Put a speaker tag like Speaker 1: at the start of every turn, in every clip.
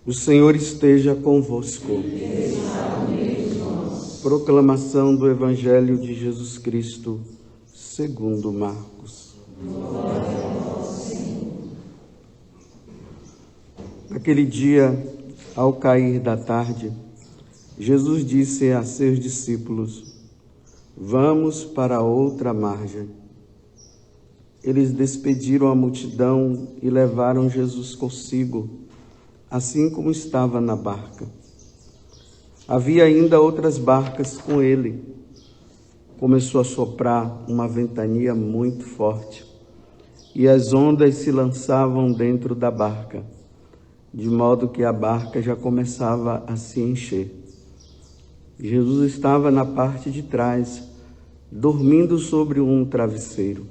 Speaker 1: O Senhor esteja convosco. Proclamação do Evangelho de Jesus Cristo, segundo Marcos. Naquele dia, ao cair da tarde, Jesus disse a seus discípulos: "Vamos para outra margem." Eles despediram a multidão e levaram Jesus consigo, assim como estava na barca. Havia ainda outras barcas com ele. Começou a soprar uma ventania muito forte, e as ondas se lançavam dentro da barca, de modo que a barca já começava a se encher. Jesus estava na parte de trás, dormindo sobre um travesseiro.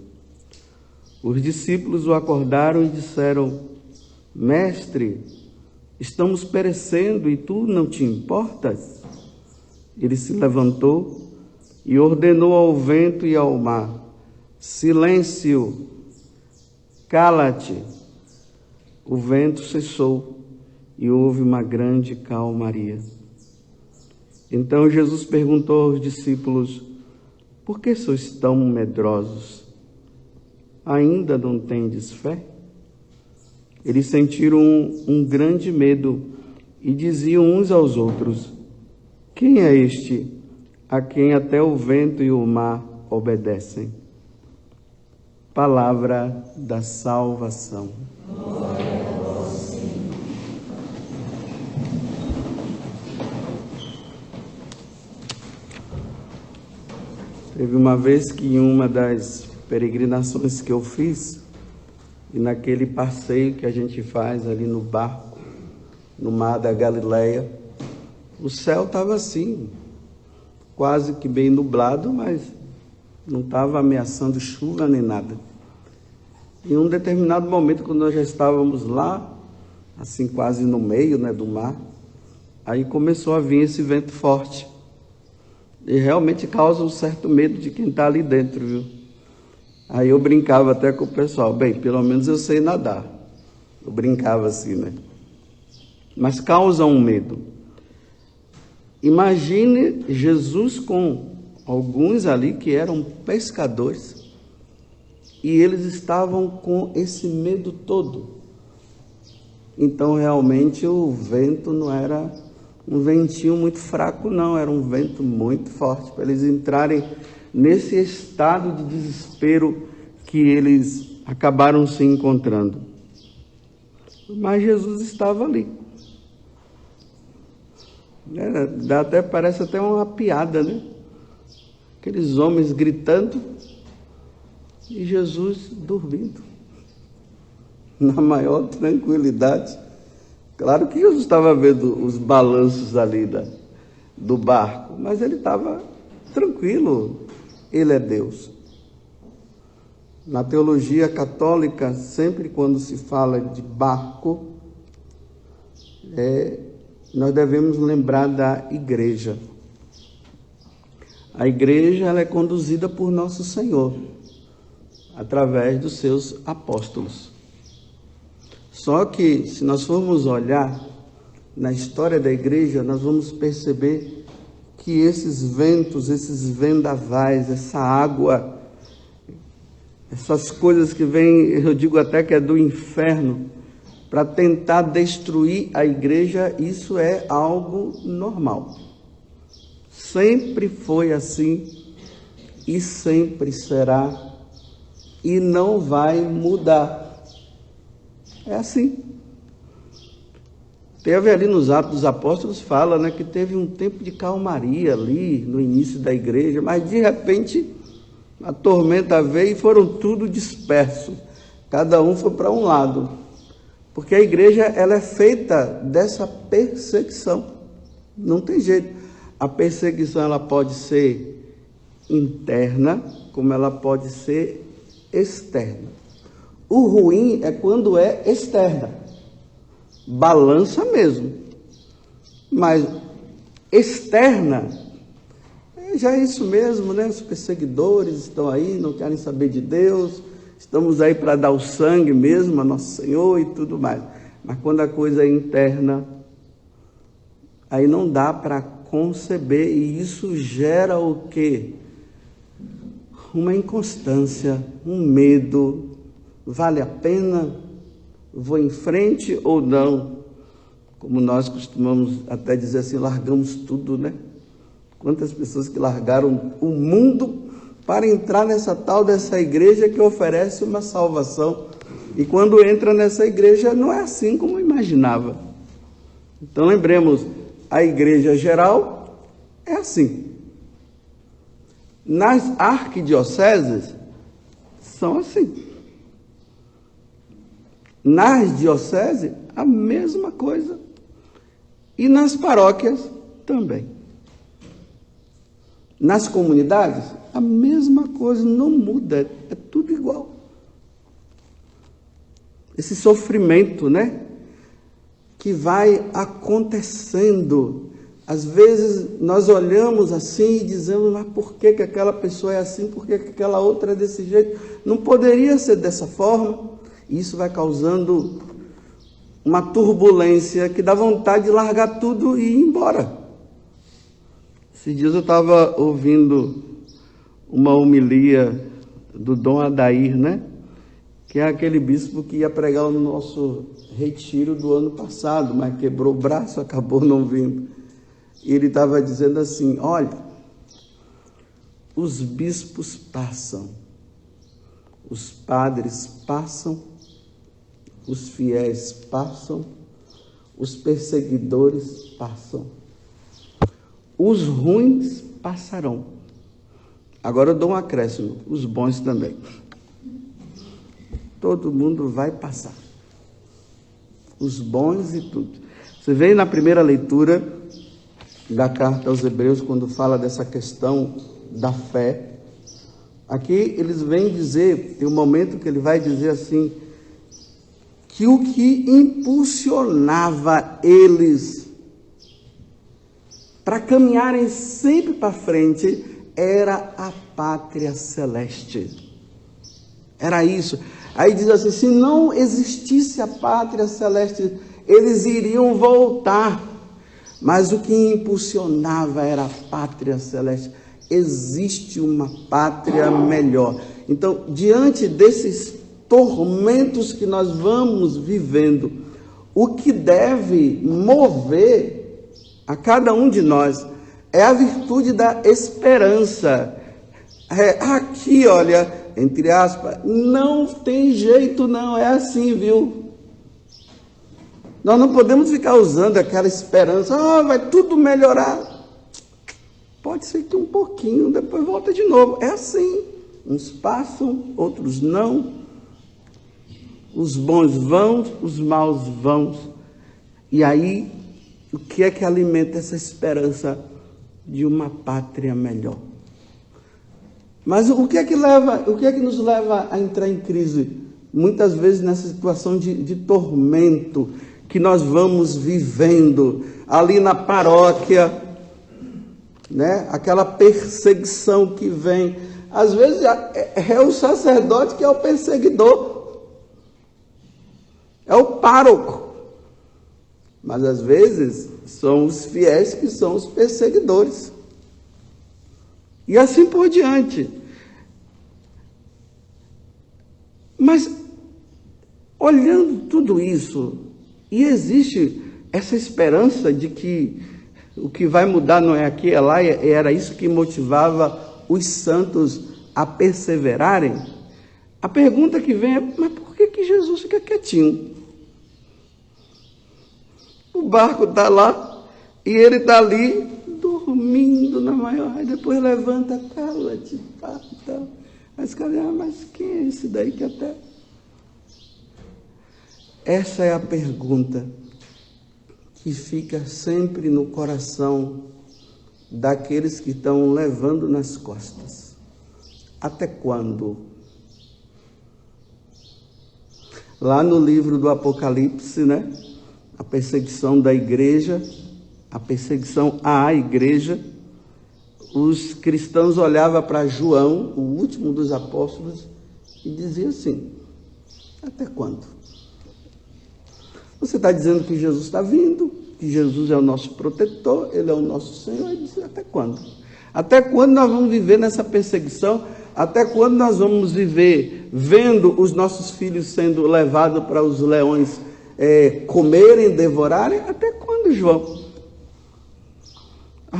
Speaker 1: Os discípulos o acordaram e disseram: "Mestre, estamos perecendo e tu não te importas?" Ele se levantou e ordenou ao vento e ao mar: "Silêncio, cala-te." O vento cessou e houve uma grande calmaria. Então Jesus perguntou aos discípulos: "Por que sois tão medrosos? Ainda não tendes fé?" Eles sentiram um grande medo e diziam uns aos outros: "Quem é este a quem até o vento e o mar obedecem?" Palavra da salvação.
Speaker 2: Glória a vós, Senhor.
Speaker 1: Teve uma vez que em uma das peregrinações que eu fiz, e naquele passeio que a gente faz ali no barco, no mar da Galileia, o céu estava assim, quase que bem nublado, mas não estava ameaçando chuva nem nada. Em um determinado momento, quando nós já estávamos lá, assim quase no meio, do mar, aí começou a vir esse vento forte. E realmente causa um certo medo de quem está ali dentro, viu? Aí eu brincava até com o pessoal: "Bem, pelo menos eu sei nadar." Eu brincava assim, Mas causa um medo. Imagine Jesus com alguns ali que eram pescadores e eles estavam com esse medo todo. Então realmente o vento não era um ventinho muito fraco, não, era um vento muito forte para eles entrarem nesse estado de desespero que eles acabaram se encontrando. Mas Jesus estava ali. Parece até uma piada, Aqueles homens gritando e Jesus dormindo, na maior tranquilidade. Claro que Jesus estava vendo os balanços ali do barco, mas ele estava tranquilo. Ele é Deus. Na teologia católica, sempre quando se fala de barco, nós devemos lembrar da igreja. A igreja ela é conduzida por nosso Senhor, através dos seus apóstolos. Só que, se nós formos olhar na história da igreja, nós vamos perceber que esses ventos, esses vendavais, essa água, essas coisas que vêm, eu digo até que é do inferno, para tentar destruir a igreja, isso é algo normal. Sempre foi assim e sempre será e não vai mudar. É assim. Teve ali nos Atos dos Apóstolos, fala, que teve um tempo de calmaria ali no início da igreja, mas de repente a tormenta veio e foram tudo dispersos. Cada um foi para um lado. Porque a igreja ela é feita dessa perseguição. Não tem jeito. A perseguição ela pode ser interna, como ela pode ser externa. O ruim é quando é externa. Balança mesmo. Mas externa, já é isso mesmo, Os perseguidores estão aí, não querem saber de Deus, estamos aí para dar o sangue mesmo a Nosso Senhor e tudo mais. Mas quando a coisa é interna, aí não dá para conceber, e isso gera o quê? Uma inconstância, um medo. Vale a pena? Vou em frente ou não? Como nós costumamos até dizer assim, largamos tudo, né? Quantas pessoas que largaram o mundo para entrar nessa tal dessa igreja que oferece uma salvação. E quando entra nessa igreja, não é assim como imaginava. Então lembremos, a igreja geral é assim. Nas arquidioceses, são assim. Nas dioceses, a mesma coisa. E nas paróquias, também. Nas comunidades, a mesma coisa, não muda, é tudo igual. Esse sofrimento, né? Que vai acontecendo. Às vezes nós olhamos assim e dizemos, mas por que aquela pessoa é assim? Por que aquela outra é desse jeito? Não poderia ser dessa forma. E isso vai causando uma turbulência que dá vontade de largar tudo e ir embora. Esses dias eu estava ouvindo uma homilia do Dom Adair, né? Que é aquele bispo que ia pregar no nosso retiro do ano passado, mas quebrou o braço, acabou não vindo. E ele estava dizendo assim, olha, os bispos passam, os padres passam, os fiéis passam, os perseguidores passam, os ruins passarão. Agora eu dou um acréscimo, os bons também. Todo mundo vai passar, os bons e tudo. Você vê na primeira leitura da carta aos Hebreus, quando fala dessa questão da fé, aqui eles vêm dizer, tem um momento que ele vai dizer assim, que o que impulsionava eles para caminharem sempre para frente era a pátria celeste. Era isso. Aí diz assim, se não existisse a pátria celeste, eles iriam voltar. Mas o que impulsionava era a pátria celeste. Existe uma pátria melhor. Então, diante desses tormentos que nós vamos vivendo, o que deve mover a cada um de nós é a virtude da esperança. Aqui, olha, entre aspas, não tem jeito não, é assim, viu? Nós não podemos ficar usando aquela esperança, vai tudo melhorar. Pode ser que um pouquinho, depois volta de novo. É assim, uns passam, outros não. Os bons vão, os maus vão. E aí, o que é que alimenta essa esperança de uma pátria melhor? Mas o que é que nos leva a entrar em crise? Muitas vezes nessa situação de tormento que nós vamos vivendo ali na paróquia, né? Aquela perseguição que vem. Às vezes é o sacerdote que é o perseguidor. É o pároco, mas às vezes são os fiéis que são os perseguidores. E assim por diante. Mas, olhando tudo isso, e existe essa esperança de que o que vai mudar não é aqui, é lá, e era isso que motivava os santos a perseverarem. A pergunta que vem é, mas por que Jesus fica quietinho? O barco está lá e ele está ali dormindo na maior. Aí depois levanta, cala-te, tal. Mas quem é esse daí que até... Essa é a pergunta que fica sempre no coração daqueles que estão levando nas costas. Até quando? Lá no livro do Apocalipse, né? A perseguição da igreja, a perseguição à igreja, os cristãos olhavam para João, o último dos apóstolos, e diziam assim, até quando? Você está dizendo que Jesus está vindo, que Jesus é o nosso protetor, Ele é o nosso Senhor. Ele diz, até quando? Até quando nós vamos viver nessa perseguição? Até quando nós vamos viver vendo os nossos filhos sendo levados para os leões comerem, devorarem? Até quando, João?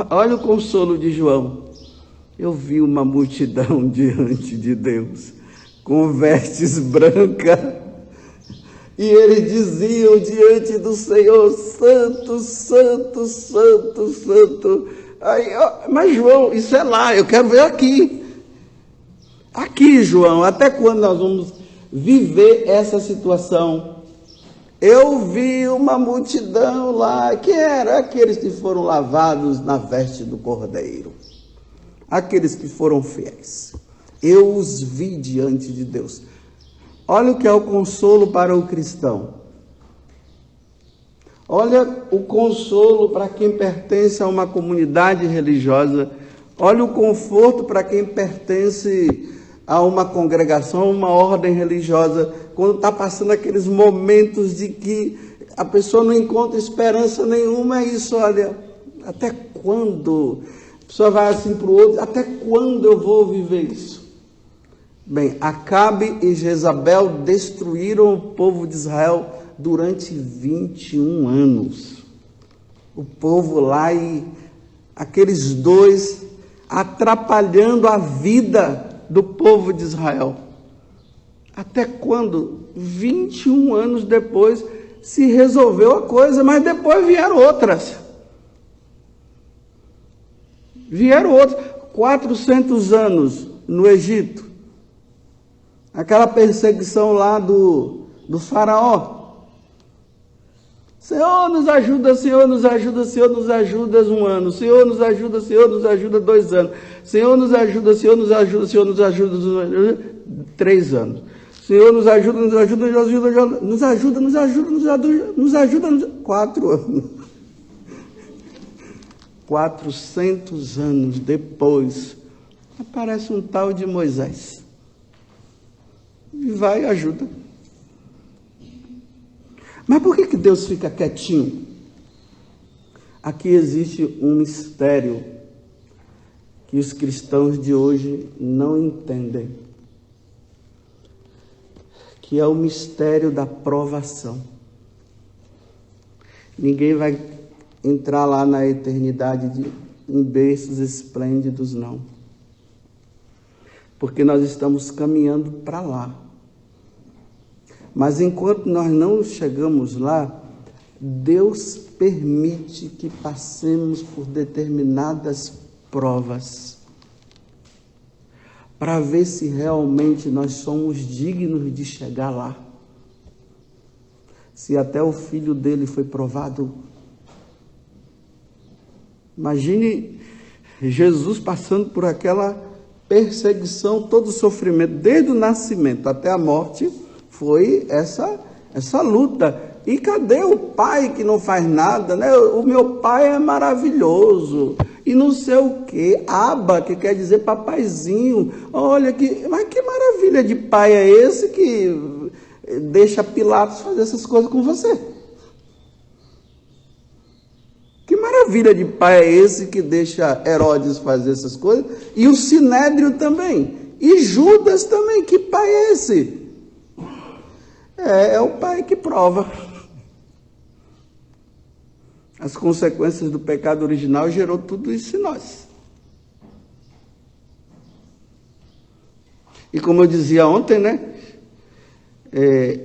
Speaker 1: Olha o consolo de João. Eu vi uma multidão diante de Deus, com vestes brancas, e eles diziam diante do Senhor, santo, santo, santo, santo. Aí, mas João, isso é lá, eu quero ver aqui. Aqui, João, até quando nós vamos viver essa situação? Eu vi uma multidão lá, que eram aqueles que foram lavados na veste do Cordeiro, aqueles que foram fiéis. Eu os vi diante de Deus. Olha o que é o consolo para o cristão. Olha o consolo para quem pertence a uma comunidade religiosa. Olha o conforto para quem pertence a uma congregação, uma ordem religiosa, quando está passando aqueles momentos de que a pessoa não encontra esperança nenhuma. É isso, olha, até quando? A pessoa vai assim para o outro, até quando eu vou viver isso? Bem, Acabe e Jezabel destruíram o povo de Israel durante 21 anos. O povo lá e aqueles dois atrapalhando a vida do povo de Israel. Até quando? 21 anos depois se resolveu a coisa, mas depois vieram outras. Vieram outros. 400 anos no Egito. Aquela perseguição lá do faraó. Senhor, nos ajuda, Senhor, nos ajuda, Senhor, nos ajuda 1 ano. Senhor, nos ajuda, Senhor, nos ajuda 2 anos. Senhor, nos ajuda, Senhor, nos ajuda, Senhor, nos ajuda 3 anos. Senhor, nos ajuda, nos ajuda, nos ajuda, nos ajuda, nos ajuda, nos ajuda 4 anos. 400 anos depois, aparece um tal de Moisés. E vai e ajuda. Mas por que Deus fica quietinho? Aqui existe um mistério que os cristãos de hoje não entendem, que é o mistério da provação. Ninguém vai entrar lá na eternidade em berços esplêndidos, não. Porque nós estamos caminhando para lá. Mas enquanto nós não chegamos lá, Deus permite que passemos por determinadas provas, para ver se realmente nós somos dignos de chegar lá. Se até o filho dele foi provado. Imagine Jesus passando por aquela perseguição, todo o sofrimento, desde o nascimento até a morte, foi essa luta. E cadê o pai que não faz nada, né? O meu pai é maravilhoso, e não sei o quê, Aba, que quer dizer papaizinho. Olha, mas que maravilha de pai é esse que deixa Pilatos fazer essas coisas com você? Que maravilha de pai é esse que deixa Herodes fazer essas coisas? E o Sinédrio também. E Judas também. Que pai é esse? É o pai que prova. As consequências do pecado original gerou tudo isso em nós. E como eu dizia ontem, né?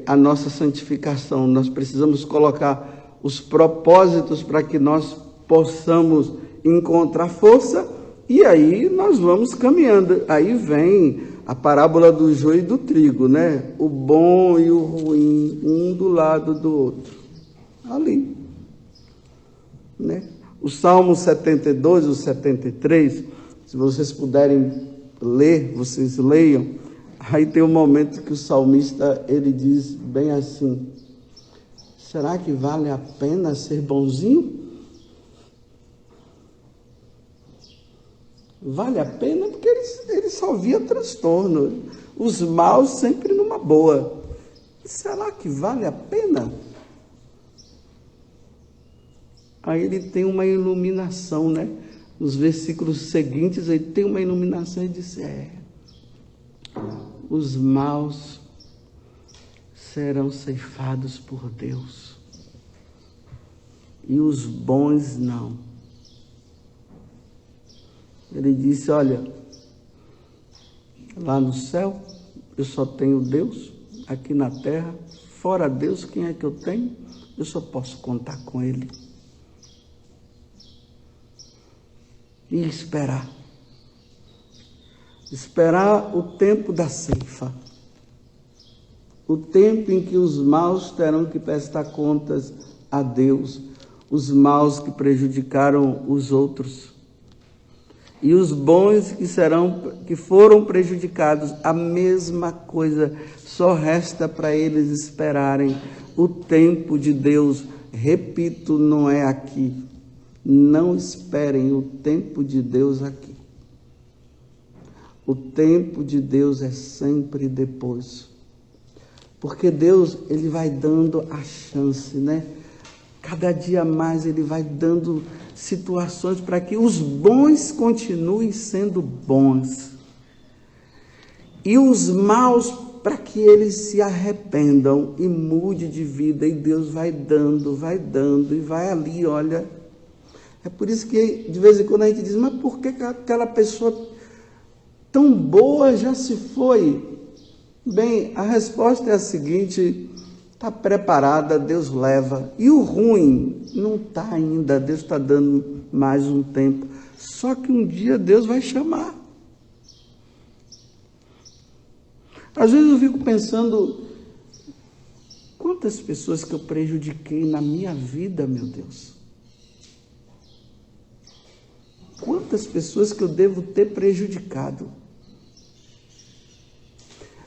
Speaker 1: A nossa santificação, nós precisamos colocar os propósitos para que nós possamos encontrar força, e aí nós vamos caminhando. Aí vem a parábola do joio e do trigo, né? O bom e o ruim, um do lado do outro. Ali. Né? O Salmo 72, o 73, se vocês puderem ler, vocês leiam. Aí tem um momento que o salmista, ele diz bem assim: será que vale a pena ser bonzinho? Vale a pena? Porque ele só via transtorno. Os maus sempre numa boa. Será que vale a pena? Aí ele tem uma iluminação, né? Nos versículos seguintes, ele tem uma iluminação e diz: os maus serão ceifados por Deus, e os bons não. Ele disse: olha, lá no céu eu só tenho Deus, aqui na terra, fora Deus, quem é que eu tenho? Eu só posso contar com Ele. E esperar o tempo da ceifa, o tempo em que os maus terão que prestar contas a Deus, os maus que prejudicaram os outros, e os bons que foram prejudicados, a mesma coisa, só resta para eles esperarem o tempo de Deus. Repito, não é aqui. Não esperem o tempo de Deus aqui. O tempo de Deus é sempre depois. Porque Deus, Ele vai dando a chance, né? Cada dia mais Ele vai dando situações para que os bons continuem sendo bons. E os maus, para que eles se arrependam e mudem de vida. E Deus vai dando, e vai ali, olha. É por isso que, de vez em quando, a gente diz: mas por que aquela pessoa tão boa já se foi? Bem, a resposta é a seguinte: está preparada, Deus leva. E o ruim não está ainda, Deus está dando mais um tempo. Só que um dia Deus vai chamar. Às vezes eu fico pensando, quantas pessoas que eu prejudiquei na minha vida, meu Deus. Quantas pessoas que eu devo ter prejudicado.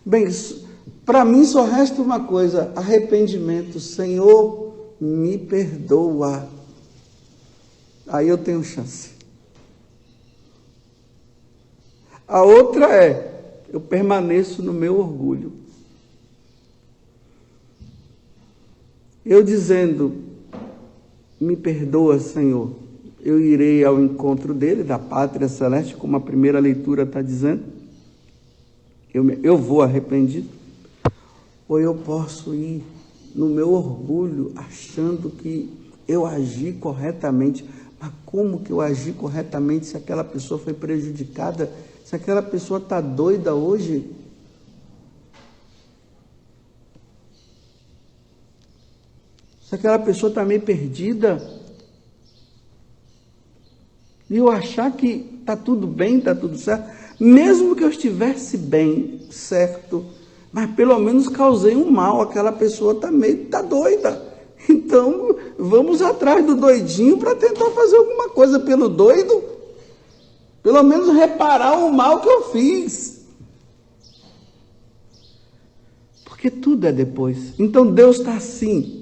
Speaker 1: Bem, para mim só resta uma coisa: arrependimento. Senhor, me perdoa. Aí eu tenho chance. A outra é: eu permaneço no meu orgulho. Eu dizendo: me perdoa, Senhor. Eu irei ao encontro dele, da pátria celeste, como a primeira leitura está dizendo. Eu vou arrependido. Ou eu posso ir no meu orgulho, achando que eu agi corretamente. Mas como que eu agi corretamente se aquela pessoa foi prejudicada? Se aquela pessoa está doida hoje? Se aquela pessoa está meio perdida? E eu achar que está tudo bem, está tudo certo, mesmo que eu estivesse bem, certo, mas pelo menos causei um mal, aquela pessoa está doida. Então, vamos atrás do doidinho para tentar fazer alguma coisa pelo doido, pelo menos reparar o mal que eu fiz. Porque tudo é depois. Então, Deus está assim,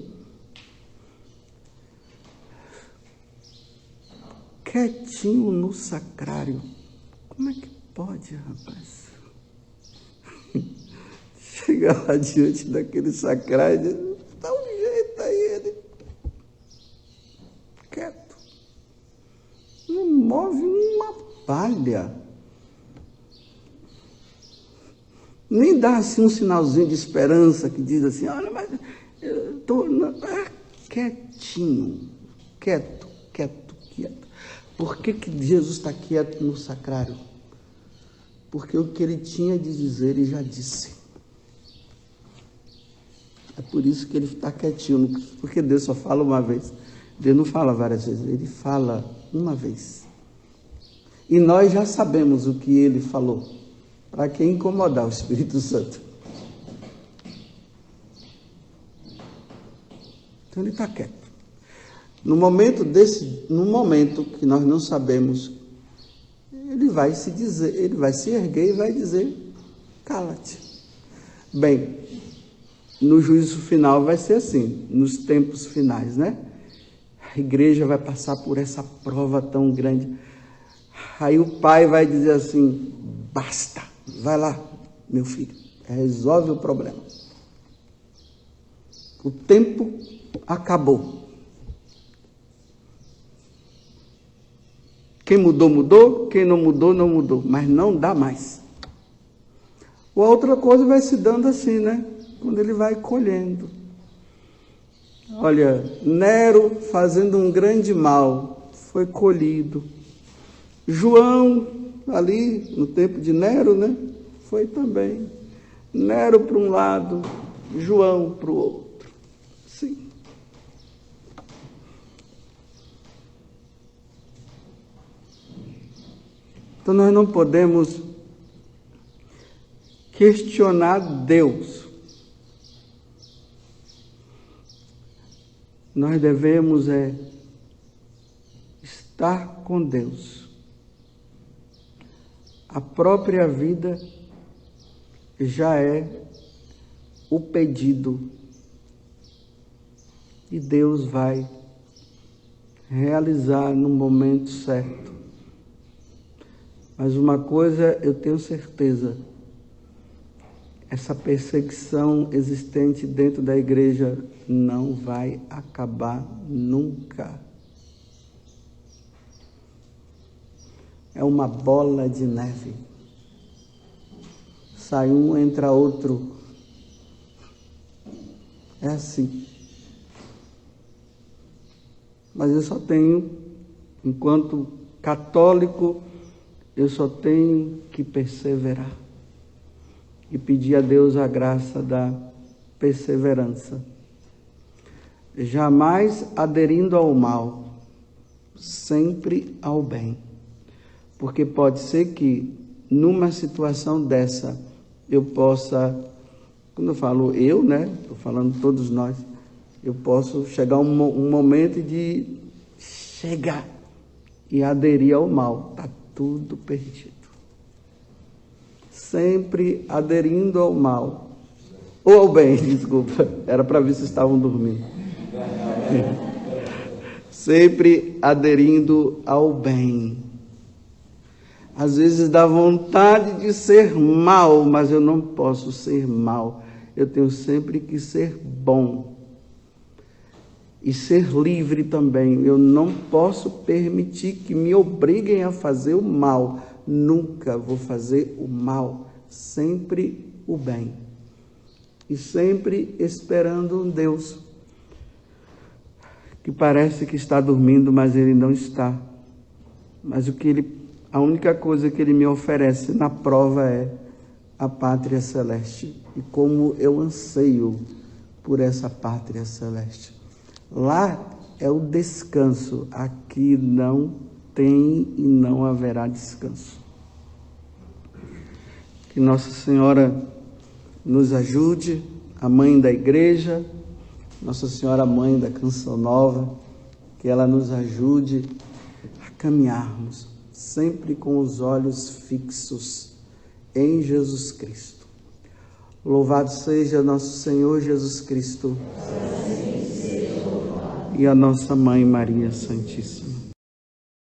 Speaker 1: quietinho no sacrário. Como é que pode, rapaz? Chega lá diante daquele sacrário e diz: dá um jeito aí, ele quieto. Não move uma palha. Nem dá assim um sinalzinho de esperança que diz assim: olha, mas eu estou quietinho, quieto. Por que Jesus está quieto no sacrário? Porque o que ele tinha de dizer, ele já disse. É por isso que ele está quietinho, porque Deus só fala uma vez. Deus não fala várias vezes, ele fala uma vez. E nós já sabemos o que ele falou. Para que incomodar o Espírito Santo? Então ele está quieto. No momento que nós não sabemos, ele vai se erguer e vai dizer: cala-te. Bem, no juízo final vai ser assim, nos tempos finais, né? A igreja vai passar por essa prova tão grande. Aí o pai vai dizer assim: basta, vai lá, meu filho, resolve o problema. O tempo acabou. Quem mudou, mudou. Quem não mudou, não mudou. Mas não dá mais. Ou a outra coisa vai se dando assim, né? Quando ele vai colhendo. Olha, Nero fazendo um grande mal, foi colhido. João, ali no tempo de Nero, né? Foi também. Nero para um lado, João para o outro. Sim. Então nós não podemos questionar Deus. Nós devemos estar com Deus. A própria vida já é o pedido. E Deus vai realizar no momento certo. Mas uma coisa eu tenho certeza, essa perseguição existente dentro da igreja não vai acabar nunca. É uma bola de neve. Sai um, entra outro. É assim. Mas eu só tenho, enquanto católico, eu só tenho que perseverar. E pedir a Deus a graça da perseverança. Jamais aderindo ao mal, sempre ao bem. Porque pode ser que, numa situação dessa, eu possa, quando eu falo eu, né? Estou falando todos nós, eu posso chegar um momento de chegar e aderir ao mal. Está tudo perdido. Sempre aderindo ao mal. Ou ao bem, desculpa. Era para ver se estavam dormindo. Sempre aderindo ao bem. Às vezes dá vontade de ser mal, mas eu não posso ser mal. Eu tenho sempre que ser bom. E ser livre também. Eu não posso permitir que me obriguem a fazer o mal. Nunca vou fazer o mal. Sempre o bem. E sempre esperando um Deus que parece que está dormindo, mas Ele não está. Mas a única coisa que Ele me oferece na prova é a pátria celeste. E como eu anseio por essa pátria celeste. Lá é o descanso. Aqui não tem e não haverá descanso. Que Nossa Senhora nos ajude, a mãe da igreja, Nossa Senhora mãe da Canção Nova, que ela nos ajude a caminharmos sempre com os olhos fixos em Jesus Cristo. Louvado seja nosso Senhor Jesus Cristo e a nossa Mãe Maria Santíssima.